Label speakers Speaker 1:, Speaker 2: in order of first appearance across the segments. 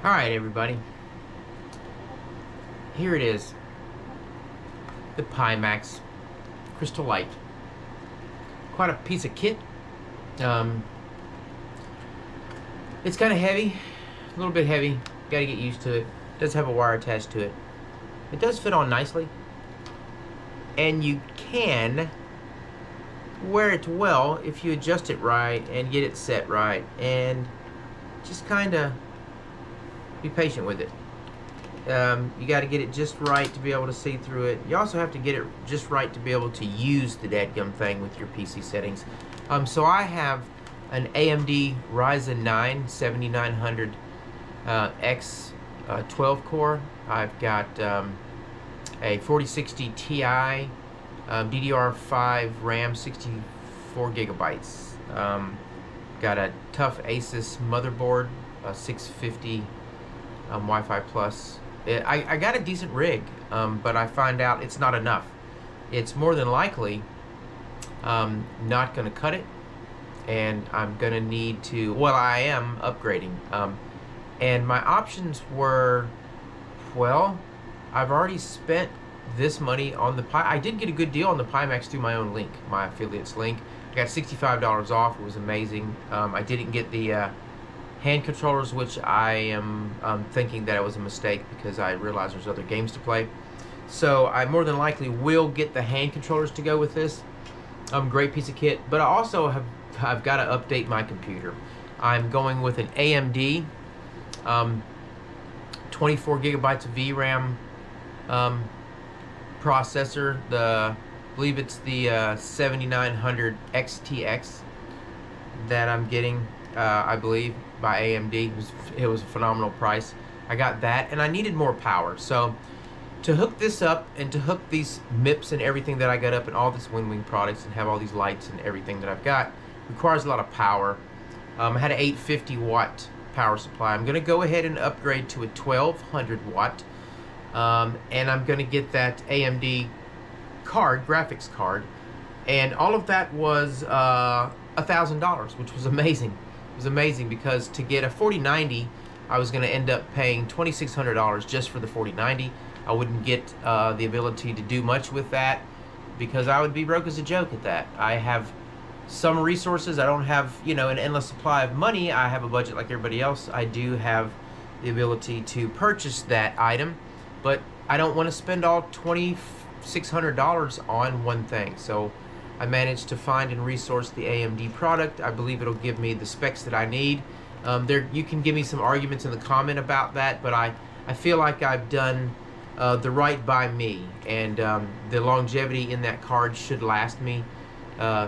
Speaker 1: Alright everybody, here it is, the Pimax Crystal Light. Quite a piece of kit. It's kind of heavy, a little bit heavy, gotta get used to it. It does have a wire attached to it. It does fit on nicely, and you can wear it well if you adjust it right and get it set right, and just kind of be patient with it. You got to get it just right to be able to see through it. You also have to get it just right to be able to use the dadgum thing with your PC settings. So I have an AMD Ryzen 9 7900 X 12 core. I've got a 4060 Ti DDR5 RAM, 64 gigabytes. Got a tough Asus motherboard, 650 Wi-Fi plus. I got a decent rig, but I find out it's not enough. It's more than likely not going to cut it, and I'm going to need to, well, I am upgrading. And my options were, well, I've already spent this money on the I did get a good deal on the Pimax through my own link, my affiliates link. I got $65 off. It was amazing. I didn't get the hand controllers, which I am thinking that it was a mistake because I realized there's other games to play. So I more than likely will get the hand controllers to go with this. Great piece of kit. But I also I've got to update my computer. I'm going with an AMD 24 gigabytes of VRAM processor. I believe it's the 7900 XTX that I'm getting, I believe, by AMD. It was a phenomenal price. I got that, and I needed more power. So to hook this up and to hook these MIPs and everything that I got up and all this WingWing products and have all these lights and everything that I've got requires a lot of power. I had an 850 watt power supply. I'm going to go ahead and upgrade to a 1200 watt. And I'm going to get that AMD card, graphics card, and all of that was $1,000, which was amazing. It was amazing because to get a 4090, I was going to end up paying $2,600 just for the 4090. I wouldn't get the ability to do much with that because I would be broke as a joke at that. I have some resources. I don't have, you know, an endless supply of money. I have a budget like everybody else. I do have the ability to purchase that item, but I don't want to spend all $2,600 on one thing. So I managed to find and resource the AMD product. I believe it'll give me the specs that I need. You can give me some arguments in the comment about that, but I feel like I've done the right by me, and the longevity in that card should last me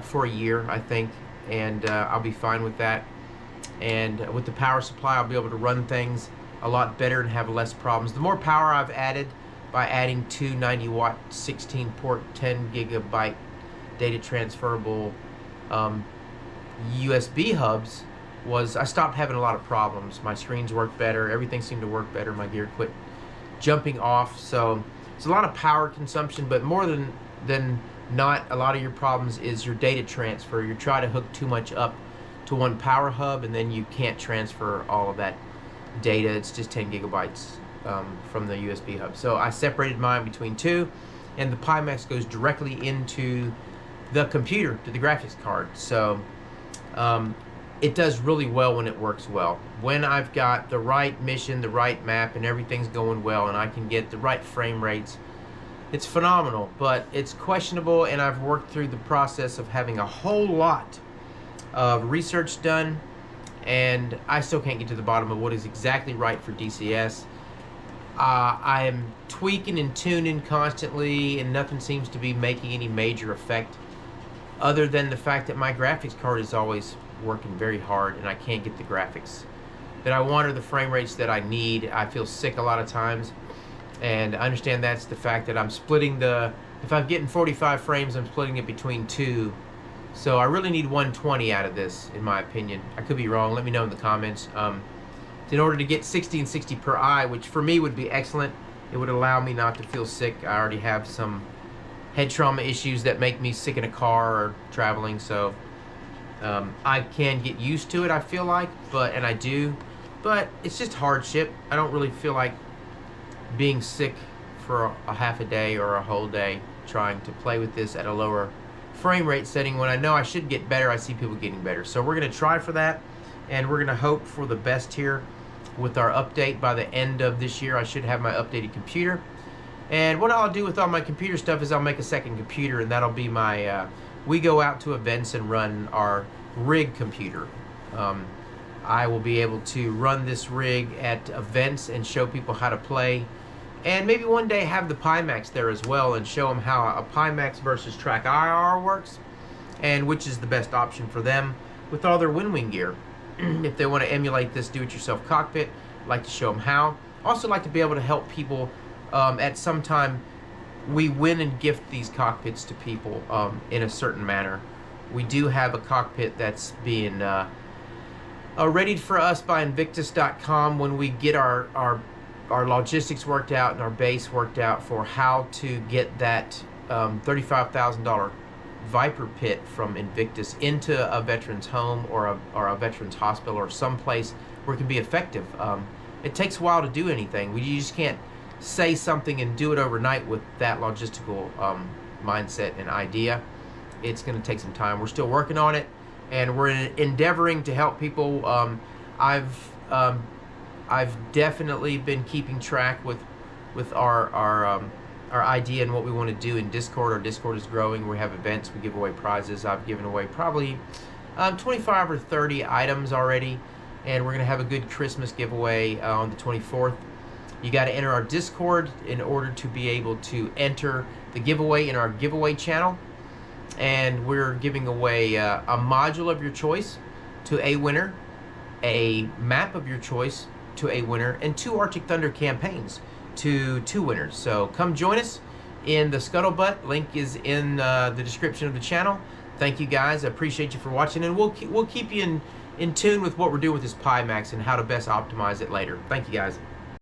Speaker 1: for a year, I think, and I'll be fine with that. And with the power supply, I'll be able to run things a lot better and have less problems. The more power I've added by adding two 90 watt 16 port 10 gigabyte data transferable USB hubs was I stopped having a lot of problems. My screens worked better, everything seemed to work better, my gear quit jumping off. So it's a lot of power consumption, but more than not, a lot of your problems is your data transfer. You try to hook too much up to one power hub and then you can't transfer all of that data. It's just 10 gigabytes from the USB hub. So I separated mine between two, and the Pimax goes directly into the computer, to the graphics card. So it does really well when it works well. When I've got the right mission, the right map, and everything's going well, and I can get the right frame rates, it's phenomenal. But it's questionable, and I've worked through the process of having a whole lot of research done, and I still can't get to the bottom of what is exactly right for DCS. I am tweaking and tuning constantly, and nothing seems to be making any major effect, other than the fact that my graphics card is always working very hard, and I can't get the graphics that I want or the frame rates that I need. I feel sick a lot of times, and I understand that's the fact that I'm splitting if I'm getting 45 frames, I'm splitting it between two. So I really need 120 out of this, in my opinion. I could be wrong. Let me know in the comments. In order to get 60 and 60 per eye, which for me would be excellent, it would allow me not to feel sick. I already have some head trauma issues that make me sick in a car or traveling, so I can get used to it, I feel like, and I do, but it's just hardship. I don't really feel like being sick for a half a day or a whole day trying to play with this at a lower frame rate setting when I know I should get better. I see people getting better. So we're going to try for that, and we're going to hope for the best here with our update. By the end of this year, I should have my updated computer. And what I'll do with all my computer stuff is I'll make a second computer, and that'll be my, we go out to events and run our rig computer. I will be able to run this rig at events and show people how to play. And maybe one day have the Pimax there as well and show them how a Pimax versus Track IR works and which is the best option for them with all their WingWing gear. If they want to emulate this do-it-yourself cockpit, I'd like to show them how. Also like to be able to help people at some time. We win and gift these cockpits to people in a certain manner. We do have a cockpit that's being readied for us by Invictus.com when we get our logistics worked out and our base worked out for how to get that $35,000 Viper pit from Invictus into a veteran's home or a veteran's hospital or someplace where it can be effective. It takes a while to do anything. You just can't say something and do it overnight with that logistical mindset and idea. It's going to take some time. We're still working on it, and we're endeavoring to help people. I've definitely been keeping track with our idea and what we want to do in Discord. Our Discord is growing. We have events. We give away prizes. I've given away probably 25 or 30 items already, and we're going to have a good Christmas giveaway on the 24th. You got to enter our Discord in order to be able to enter the giveaway in our giveaway channel. And we're giving away a module of your choice to a winner, a map of your choice to a winner, and 2 Arctic Thunder campaigns to 2 winners. So come join us in the Scuttlebutt. Link is in the description of the channel. Thank you guys. I appreciate you for watching, and we'll keep you in tune with what we're doing with this Pimax and how to best optimize it later. Thank you guys.